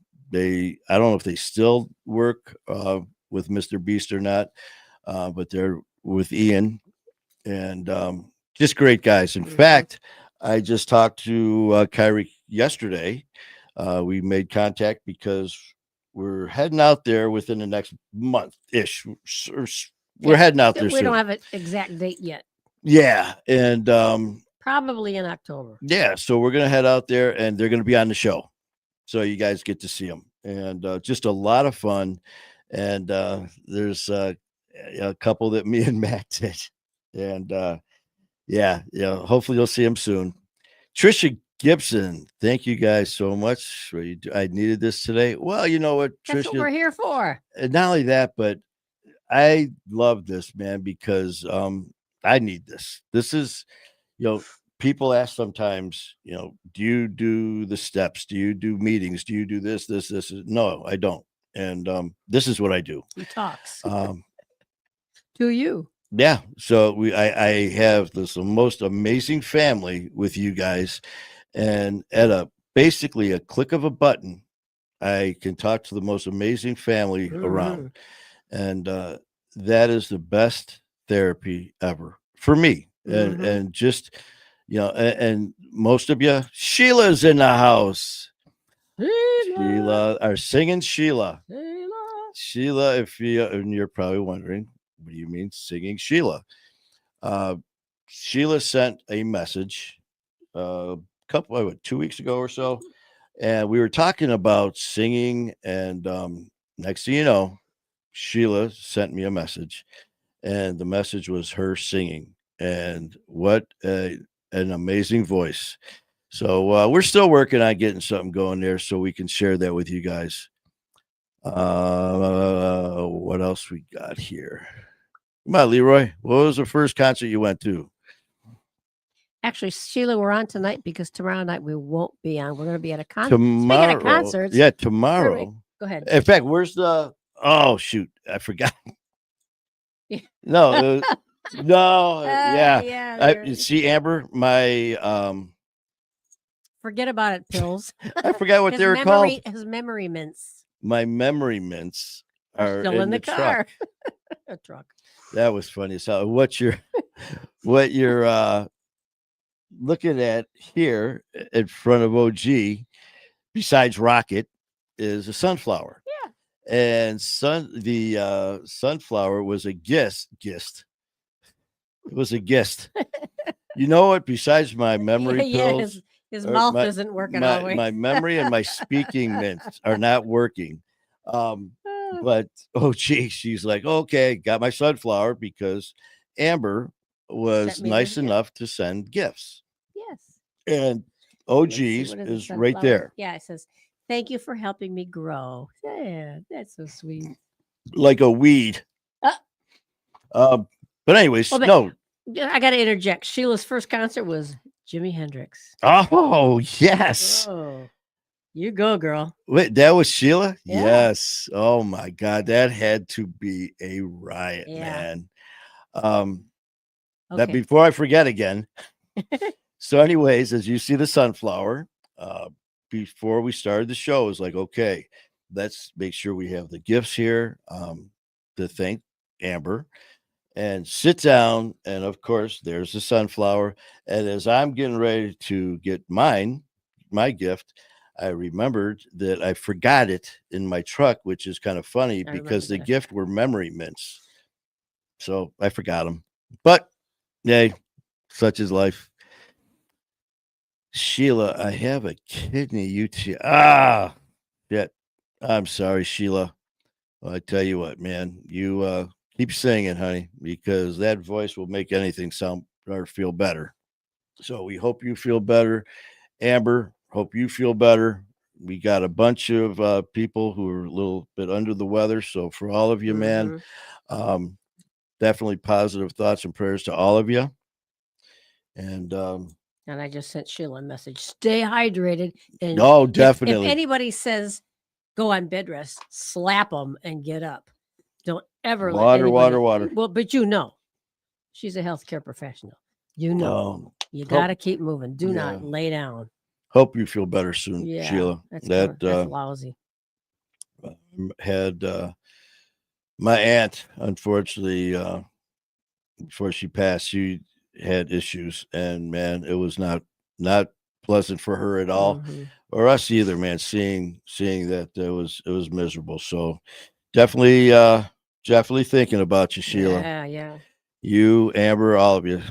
know if they still work with Mr. Beast or not, but they're with Ian, and just great guys. In fact, I just talked to Kyrie yesterday. We made contact because we're heading out there within the next month-ish. We're heading out there we soon. Don't have an exact date yet. Yeah, and probably in October. Yeah, so we're going to head out there, and they're going to be on the show. so you guys get to see them, and just a lot of fun. And there's a couple that me and Matt did, and yeah, yeah. Hopefully, you'll see them soon. Trisha Gibson, thank you guys so much. I needed this today. Well, you know what, That's what Trisha, we're here for. not only that, but I love this, man, because I need this. This is, people ask sometimes, do you do the steps? Do you do meetings? Do you do this, this? No, I don't. And this is what I do. He talks. Um, Do you? yeah. So I have this most amazing family with you guys, and at basically a click of a button, I can talk to the most amazing family around. And that is the best therapy ever for me. And just, and most of you, Sheila's in the house. Sheila, our singing Sheila. Sheila, if you, and you're probably wondering, what do you mean singing Sheila? Sheila sent a message couple 2 weeks ago or so, and we were talking about singing, and next thing you know, Sheila sent me a message, and the message was her singing, and what an amazing voice. So we're still working on getting something going there so we can share that with you guys. What else we got here? Come on, Leroy. What was the first concert you went to? Actually, Sheila, we're on tonight because tomorrow night we won't be on. We're going to be at a concert. Tomorrow. Speaking of concerts. Yeah, tomorrow. Go ahead. In fact, where's the? Oh shoot, I forgot. Yeah. No, no, yeah. Yeah. See, Amber, my Forget about it, pills. I forgot what they were called. His memory mints. My memory mints are still in the car. truck. A truck. That was funny. So what you're looking at here in front of OG, besides Rocket, is a sunflower. Yeah. And the sunflower was a gist. It was a gist. You know what? Besides my memory pills, his mouth isn't working always. My memory and my speaking mints are not working. But she's like, okay, got my sunflower because Amber was nice enough to send gifts. Yes. And OG's is right there. Yeah, it says, thank you for helping me grow. Yeah, that's so sweet. Like a weed. But anyways, no. I got to interject. Sheila's first concert was Jimi Hendrix. Oh, yes. Oh, you go, girl. Wait, that was Sheila? Yeah. Yes. Oh, my God. That had to be a riot, man. That before I forget again. So anyways, as you see the sunflower, before we started the show, it was like, okay, let's make sure we have the gifts here to thank Amber. And sit down, and of course, there's the sunflower. And as I'm getting ready to get my gift, I remembered that I forgot it in my truck, which is kind of funny because the gift were memory mints. So I forgot them. But, yay, such is life. Sheila, I have a kidney UTI. Yeah. I'm sorry, Sheila. Well, I tell you what, man, you keep singing, honey, because that voice will make anything sound or feel better. So we hope you feel better. Amber, hope you feel better. We got a bunch of people who are a little bit under the weather. So for all of you, man, definitely positive thoughts and prayers to all of you. And I just sent Sheila a message. Stay hydrated. And definitely. If anybody says go on bed rest, slap them and get up. Don't ever water. Well, but she's a healthcare professional. You got to keep moving. Do not lay down. Hope you feel better soon, Sheila. That's lousy. Had my aunt, unfortunately, before she passed, she had issues, and man, it was not pleasant for her at all, or us either, man. Seeing that it was miserable. So definitely thinking about you, Sheila. Yeah. You, Amber, all of you.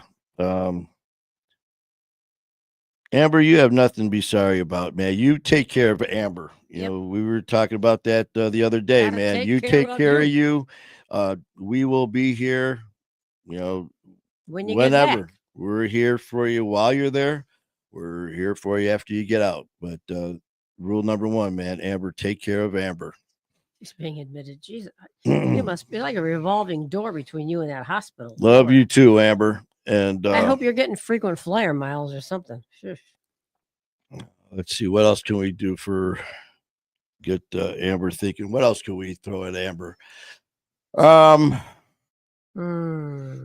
Amber, you have nothing to be sorry about, man. You take care of Amber. You Yep. know, we were talking about that the other day, Gotta man. take You care take of care of you you. We will be here, you know, when you get whenever. back. We're here for you while you're there. We're here for you after you get out. But rule number one, man, Amber, take care of Amber. She's being admitted. Jesus, you must be like a revolving door between you and that hospital. Love Lord. you too, Amber. And I hope you're getting frequent flyer miles or something. Shush. let's see, what else can we do for get Amber thinking? What else can we throw at Amber?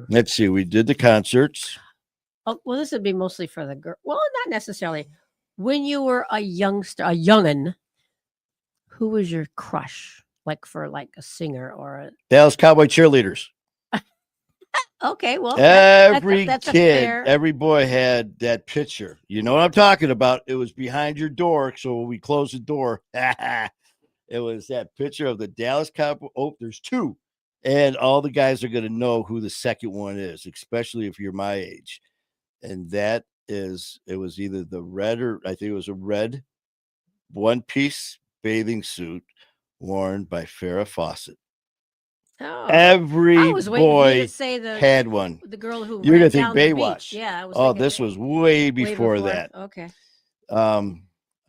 Let's see. We did the concerts. Oh, well, this would be mostly for the girl. Well, not necessarily. When you were a youngster, a youngin, who was your crush? Like for like a singer or a Dallas Cowboy cheerleaders. okay, well, Every that's a kid, fair. every boy had that picture. You know what I'm talking about? It was behind your door. So when we closed the door, it was that picture of the Dallas Cowboy. Oh, there's two. And all the guys are going to know who the second one is, especially if you're my age. And that is, it was either the red or I think it was a red one piece bathing suit worn by Farrah Fawcett. Oh, Every I was waiting for you boy to say had one. the girl who You're ran gonna think down the beach. Baywatch. Yeah, I was. Oh, thinking this was way before that. Okay.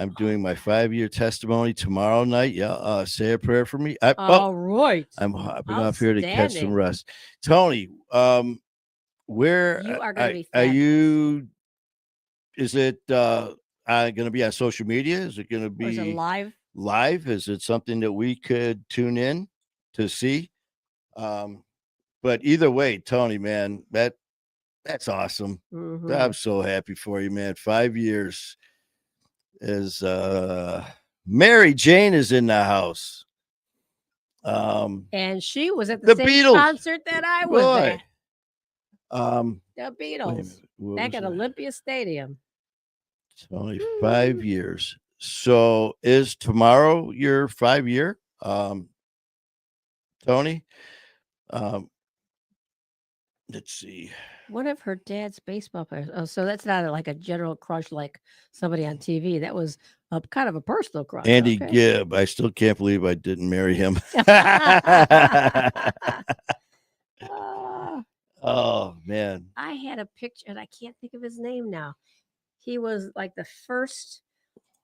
I'm doing my 5-year testimony tomorrow night. Yeah, say a prayer for me. All right. I'm hopping off here to catch some Outstanding. rest. Tony, where You are going to be are fabulous. you? Is it going to be on social media? Is it going to Or is it be live? live? Is it something that we could tune in to see? But either way, Tony, man, that's awesome. Mhm. I'm so happy for you, man. 5 years is Mary Jane is in the house. And she was at the the same Beatles. concert that I was Boy. at. The The wait a Beatles minute, what back was at that? Olympia Stadium. It's only 5 years. So is tomorrow your 5-year, Tony? Let's see. One of her dad's baseball players. Oh, so that's not like a general crush like somebody on TV. That was a kind of a personal crush. Andy okay. Gibb. I still can't believe I didn't marry him. Oh man. I had a picture and I can't think of his name now. He was like the first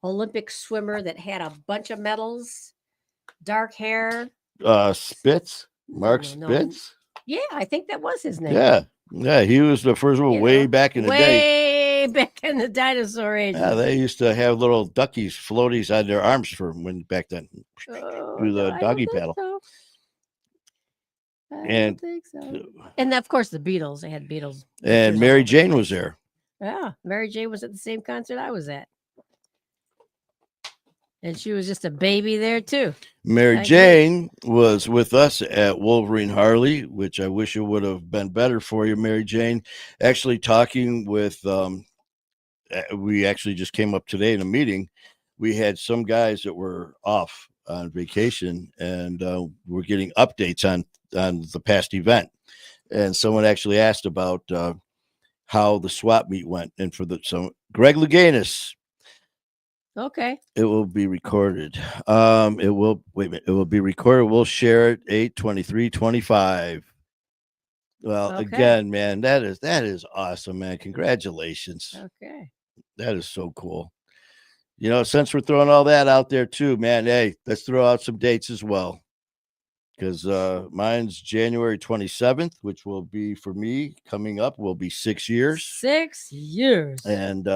Olympic swimmer that had a bunch of medals, dark hair. Spitz. Mark No. Spitz. Yeah, I think that was his name. Yeah, he was the first one way back in the day. Way back in the dinosaur age. Yeah, they used to have little duckies, floaties on their arms for when back then. Do the doggy paddle. I don't think so. And of course the Beatles. They had Beatles. And Mary Jane was there. Yeah, Mary Jane was at the same concert I was at. And she was just a baby there too. Mary Jane was with us at Wolverine Harley, which I wish it would have been better for you, Mary Jane. Actually talking with, we actually just came up today in a meeting. We had some guys that were off on vacation and we're getting updates on the past event. And someone actually asked about how the swap meet went. And for Greg Louganis. Okay. It will be recorded. It will be recorded. We'll share it 8/23/25. Well, again, man, that is awesome, man. Congratulations. Okay. That is so cool. You know, since we're throwing all that out there too, man, hey, let's throw out some dates as well. Because mine's January 27th, which will be for me coming up, will be 6 years. 6 years. And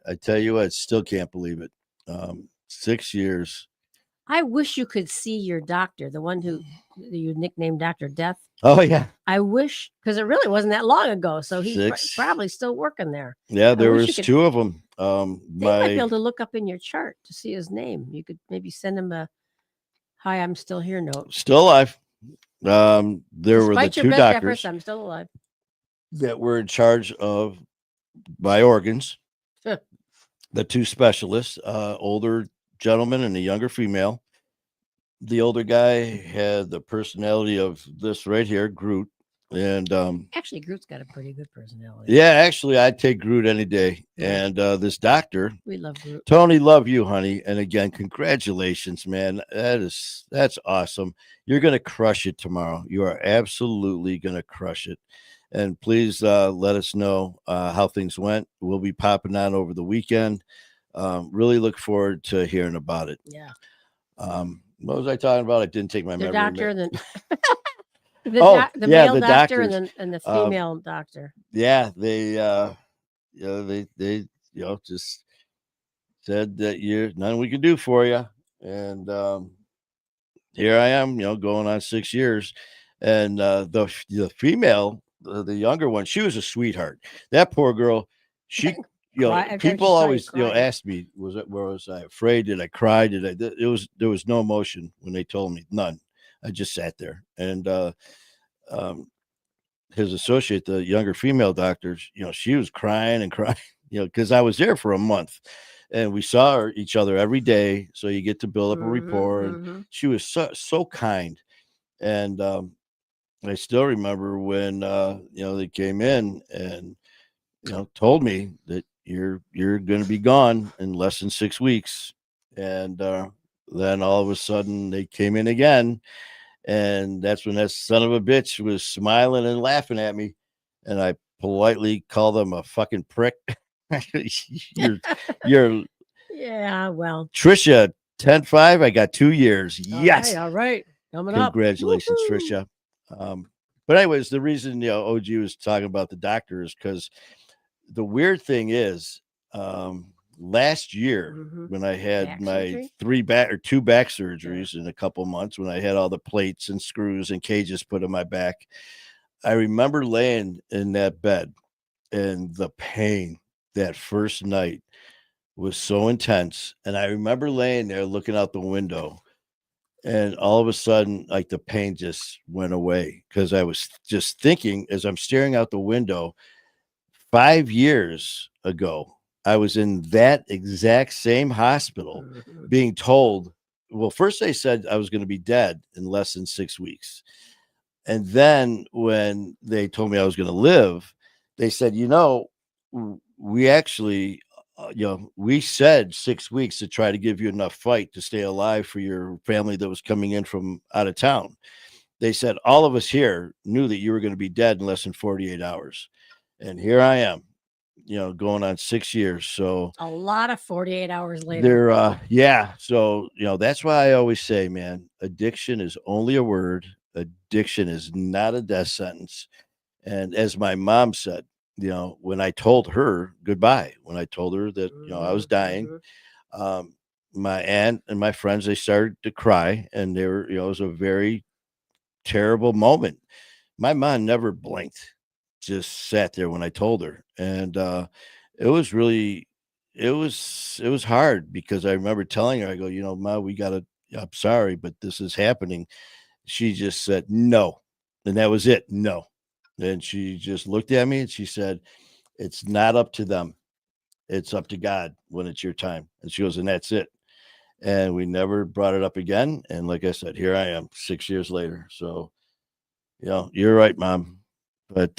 I tell you what, still can't believe it. 6 years. I wish you could see your doctor, the one who you nicknamed Dr. Death. Oh, yeah. I wish, because it really wasn't that long ago. So he's probably still working there. Yeah, there was 2 of them. They might be able to look up in your chart to see his name. You could maybe send him a "Hi, I'm still here" note. Still alive. There were the 2 doctors efforts, I'm still alive that were in charge of my organs. The 2 specialists, older gentleman and a younger female. The older guy had the personality of this right here, Groot, And Actually, Groot's got a pretty good personality. yeah, actually, I'd take Groot any day. Yeah. And this doctor, We love Groot. Tony, love you, honey. And again, congratulations, man. That's awesome. You're gonna crush it tomorrow. You are absolutely gonna crush it. And please let us know how things went. We'll be popping on over the weekend. Really look forward to hearing about it. Yeah. What was I talking about? I didn't take my The memory. doctor, and then Oh, the yeah, male the doctor, doctors. and the Um, female doctor. Yeah, they just said that you're nothing we can do for you. And here I am, going on 6 years. And the female, the younger one, she was a sweetheart. That poor girl, she, Every time she people saw you always, crying. asked me, where was I afraid? Did I cry? There was no emotion when they told me, none. I just sat there. And um, his associate, the younger female doctor, she was crying and crying, because I was there for a month and we saw each other every day. So you get to build up a rapport. And Mm-hmm. she was so kind. And I still remember when they came in and told me that you're going to be gone in less than 6 weeks. And then all of a sudden they came in again, and that's when that son of a bitch was smiling and laughing at me, and I politely called him a fucking prick. you're you're Yeah. Well. Trisha 10-5. I got 2 years. Yes. All right. Coming up. Congratulations, Woohoo! Trisha. But anyways, the reason OG was talking about the doctor is because the weird thing is, last year Mhm. when I had Back my surgery? 2 back surgeries in a couple months, when I had all the plates and screws and cages put in my back, I remember laying in that bed, and the pain that first night was so intense. And I remember laying there looking out the window, and all of a sudden, like, the pain just went away because I was just thinking as I'm staring out the window, 5 years ago, I was in that exact same hospital Mhm. being told, well, first they said I was going to be dead in less than 6 weeks. And then when they told me I was going to live, they said, we actually, we said 6 weeks to try to give you enough fight to stay alive for your family that was coming in from out of town. They said all of us here knew that you were going to be dead in less than 48 hours. And here I am, going on 6 years. So A lot of 48 hours later. yeah. So, that's why I always say, man, addiction is only a word. Addiction is not a death sentence. And as my mom said, when I told her goodbye, when I told her that, I was dying, Mhm. my aunt and my friends, they started to cry, and they were, it was a very terrible moment. My mom never blinked, just sat there when I told her. And it was really it was hard because I remember telling her, I go, Ma, we gotta, I'm sorry, but this is happening. She just said no. And that was it. No. And she just looked at me and she said, it's not up to them. It's up to God when it's your time. And she goes, and that's it. And we never brought it up again. And like I said, here I am 6 years later. So, you're right, Mom. But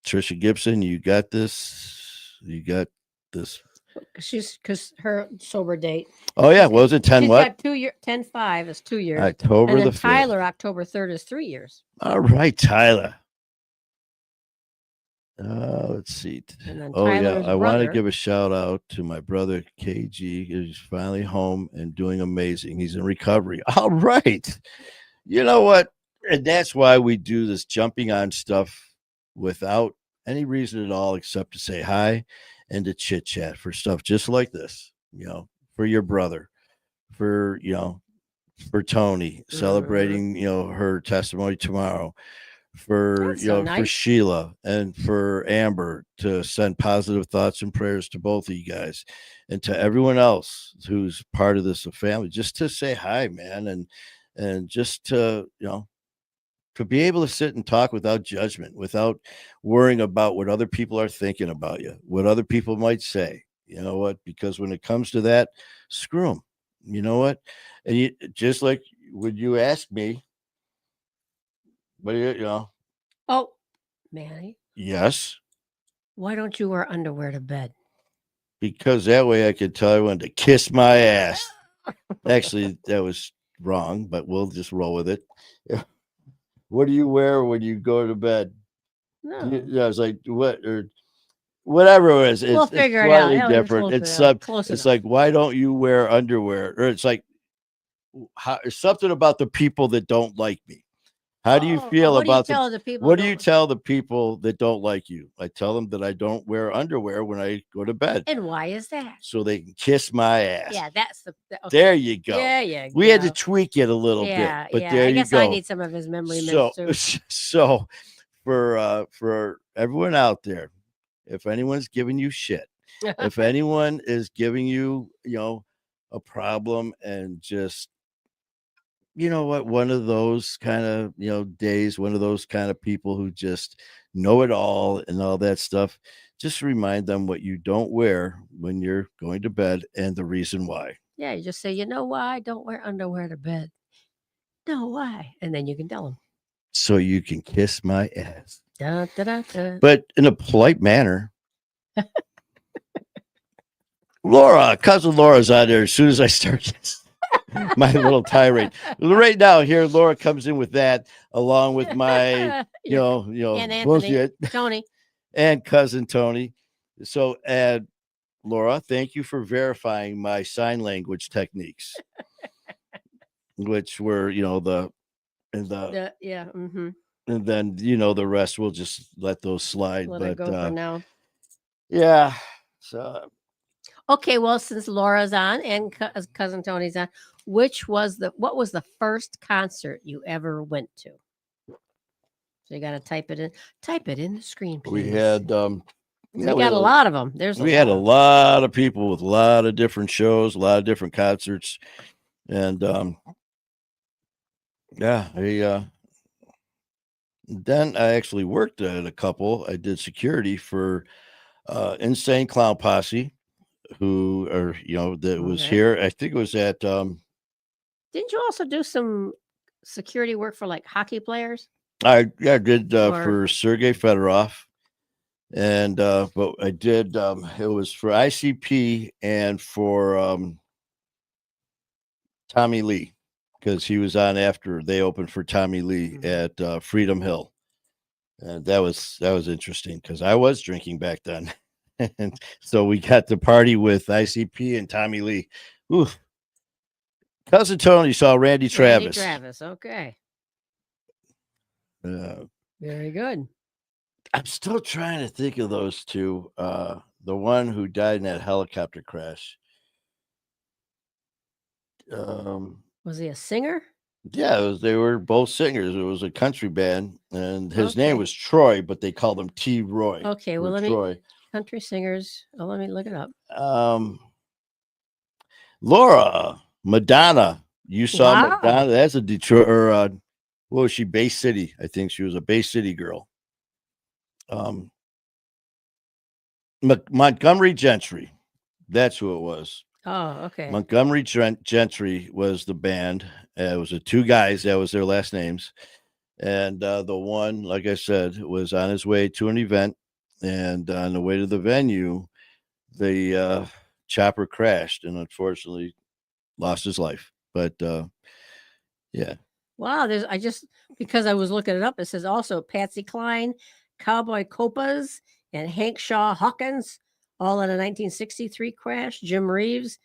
Trisha Gibson, you got this. You got this. Because her sober date. Oh yeah, She's got- was it 10 She's what? got 2 year 10-5 is 2 years. October And then the 5th. Tyler, October 3rd is 3 years. All right, Tyler. Let's see. And then Oh yeah, Tyler's I want to brother. give a shout out to my brother KG. He's finally home and doing amazing. He's in recovery. All right. You know what? And that's why we do this jumping on stuff without any reason at all except to say hi and to chit chat for stuff just like this, for your brother, for, for Tony Mhm. celebrating, her testimony tomorrow, for, That's so for nice. Sheila and for Amber to send positive thoughts and prayers to both of you guys, and to everyone else who's part of this family, just to say hi, man. And just to be able to sit and talk without judgment, without worrying about what other people are thinking about you, what other people might say. You know what? Because when it comes to that, screw them. You know what? And just like when you asked me, what do you, Oh, Manny, Yes, why don't you wear underwear to bed? because that way I could tell everyone to kiss my ass. Actually, that was wrong, but we'll just roll with it. Yeah. What do you wear when you go to bed? No. Yeah, it's like what or whatever it is. We'll It's figure it out. slightly Yeah, you're different. close It's enough. Close it's enough. like why don't you wear underwear? Or it's like how, something about the people that don't like me. How do you Oh, feel what do you about the tell the people what do you don't tell the people that don't like you? I tell them that I don't wear underwear when I go to bed and why is that? so they can kiss my ass. Yeah, that's okay. There you go. Yeah, yeah. We had to tweak it a little Yeah, bit, but yeah. there I you guess I go. need some of his memory So mints too. so for everyone out there, if anyone's giving you shit, if anyone is giving you, a problem and just you know what, one of those kind of, days, one of those kind of people who just know it all and all that stuff, just remind them what you don't wear when you're going to bed and the reason why. Yeah, you just say, you know why I don't wear underwear to bed? No, why? And then you can tell him. So you can kiss my ass. Da, da, da, da. But in a polite manner. Laura, cousin Laura's on there as soon as I start this. My little tirade. Right now, here Laura comes in with that, along with my, And Anthony, bullshit, Tony. and cousin Tony. So, Laura, thank you for verifying my sign language techniques, which were, Yeah. Mm-hmm. and then the rest we'll just let those slide. Let but it go for now. yeah, so Okay, well, since Laura's on and cousin Tony's on, what was the first concert you ever went to? So you got to type it in. Type it in the screen, please. we had we got a lot of them. We had a lot of people with a lot of different shows, a lot of different concerts, and yeah, then I actually worked at a couple. I did security for Insane Clown Posse, who are that was Okay. here. I think it was at Didn't you also do some security work for like hockey players? I did Or- for Sergei Fedorov. And but I did it was for ICP and for Tommy Lee, because he was on after they opened for Tommy Lee Mhm. at Freedom Hill. And that was interesting because I was drinking back then. And so we got to party with ICP and Tommy Lee. Ooh. Cousin Tony saw Randy Travis. Okay. Very good. I'm still trying to think of those two. The one who died in that helicopter crash. Was he a singer? Yeah, they were both singers. It was a country band, and his name was Troy, but they called him T. Roy. Okay, well, Troy. Country singers. Oh, let me look it up. Laura, Madonna. You saw Madonna. That's a Detroit, or what was she? Bay City. I think she was a Bay City girl. Montgomery Gentry. That's who it was. Oh, okay. Montgomery Gentry was the band. It was the two guys. That was their last names. And the one, like I said, was on his way to an event. And on the way to the venue, the chopper crashed and unfortunately lost his life. But yeah. Wow. Because I was looking it up, it says also Patsy Cline, Cowboy Copas, and Hank Shaw Hawkins, all in a 1963 crash. Jim Reeves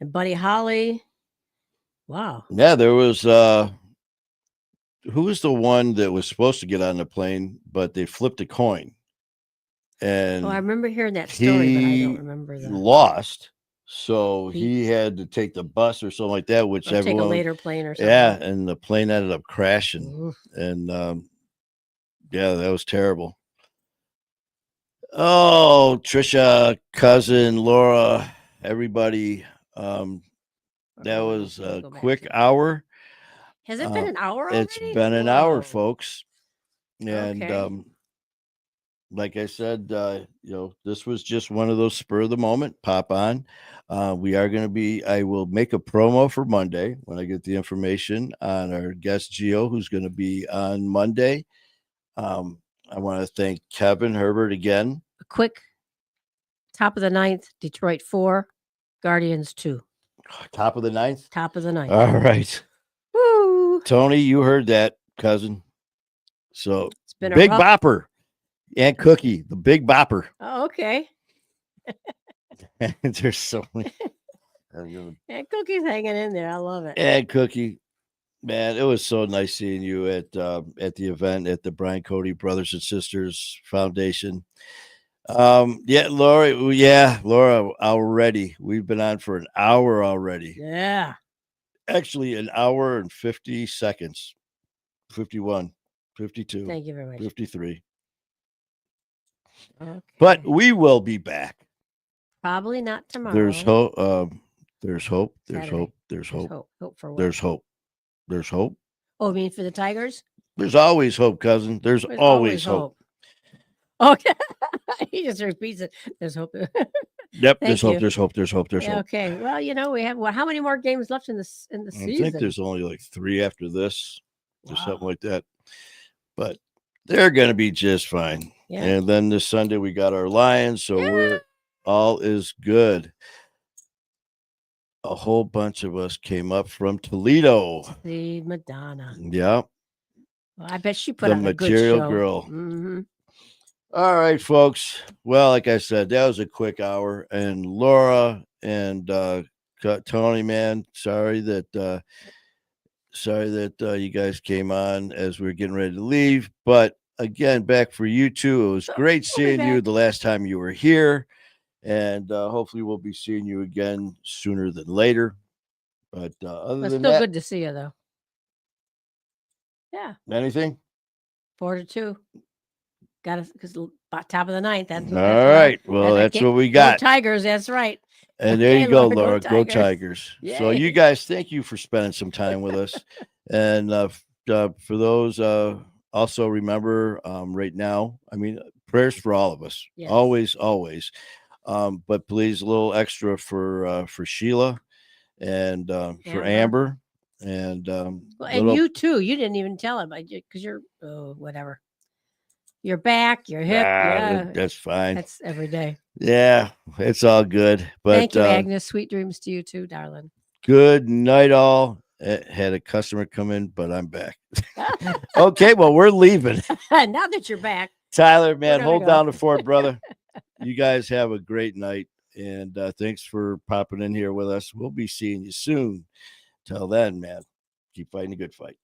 and Buddy Holly. Wow. Yeah, there was who was the one that was supposed to get on the plane, but they flipped a coin. And I remember hearing that story, but I don't remember that. Lost. So he had to take the bus or something like that, which take a later plane or something. Yeah, and the plane ended up crashing. Oof. And yeah, that was terrible. Oh, Trisha, cousin, Laura, everybody. That was a quick hour. Has it been an hour already? It's been an hour, folks. And like I said, this was just one of those spur of the moment pop on. We are going to be, I will make a promo for Monday when I get the information on our guest Gio, who's going to be on Monday. I want to thank Kevin Herbert again. A quick top of the ninth, Detroit 4, Guardians 2. Top of the ninth. Top of the ninth. All right, Woo! Tony, you heard that, cousin. So It's been a Big rough. Bopper and Cookie, the Big Bopper. Oh, okay. There's so many. And Cookie's hanging in there. I love it. And Cookie, man, it was so nice seeing you at the event at the Brian Cody Brothers and Sisters Foundation. Yeah, Laura, already. We've been on for an hour already. Yeah. Actually, an hour and 50 seconds. 51, 52, Thank you very much. 53. Okay. But we will be back. Probably not tomorrow. There's hope. There's hope. There's Saturday. hope. There's There's hope. hope. Hope for what? There's hope. There's hope. Oh, you mean for the Tigers? There's always hope, cousin. There's There's always hope. Okay. He just repeats it. There's hope. Yep. Thank There's hope. you. There's hope. There's hope. There's Yeah, hope. okay. Well, we have how many more games left in the I season? think there's only like 3 after this, or Wow. something like that. But they're gonna be just fine. Yeah. And then this Sunday we got our Lions, so we're all is good. A whole bunch of us came up from Toledo. The Madonna. Yeah, Well, I bet she put the on a good Material show. Girl. Mhm. All right, folks. Well, like I said, that was a quick hour. And Laura and Tony, man, sorry that you guys came on as we were getting ready to leave. But again, back for you two. It was great be seeing you back. the last time you were here. And hopefully we'll be seeing you again sooner than later. But other It's than still that, good to see you, though. Yeah, anything? 4-2. Got us because top of the ninth. That's All right. Well, that's what we Go got. Tigers. That's right. And there you Okay, go, Laura, go Laura. Go Tigers. Tigers. So Yay. you guys, thank you for spending some time with us. And for those, also remember right now, I mean, prayers for all of us. Yes. Always, always. But please, a little extra for Sheila and for Amber. And Well, and you too. You didn't even tell him because you're whatever. Your back, your hip. Yeah, that's fine. that's every day. Yeah, it's all good. But Thank you, Agnes. Sweet dreams to you too, darling. good night, all. Had a customer come in, but I'm back. Okay, well, we're leaving. Now that you're back, Tyler, man, gonna hold go. down the fort, brother. You guys have a great night. And thanks for popping in here with us. We'll be seeing you soon. Till then, man, keep fighting a good fight.